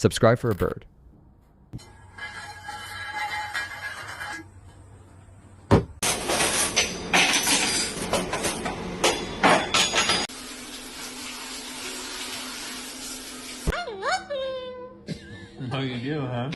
Subscribe for a bird. Oh, you do, huh?